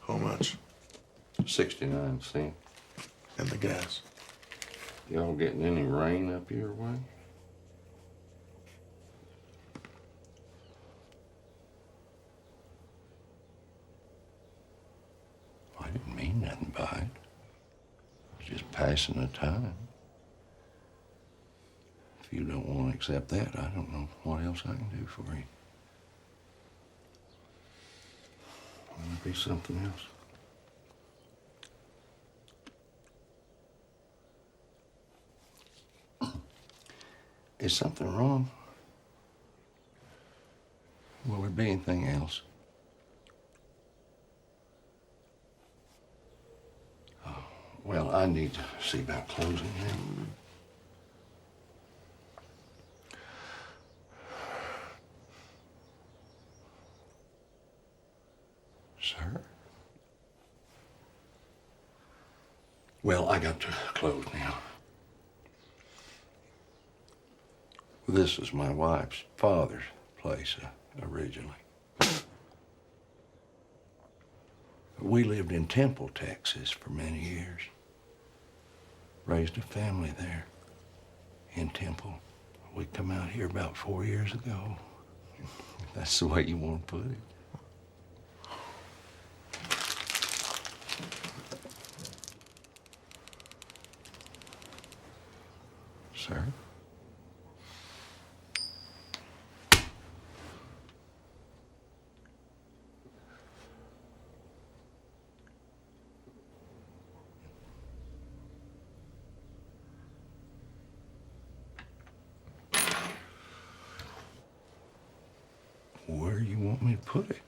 How much? 69 cents. And the gas? Y'all getting any rain up your way? I didn't mean nothing by it. I was just passing the time. If you don't want to accept that, I don't know what else I can do for you. Might be something else. Is something wrong? Will there be anything else? Oh, well, I need to see about closing now. Sir? Well, I got to close now. This is my wife's father's place originally. We lived in Temple, Texas for many years. Raised a family there in Temple. We come out here about 4 years ago. If that's the way you want to put it. Sir? Where you want me to put it?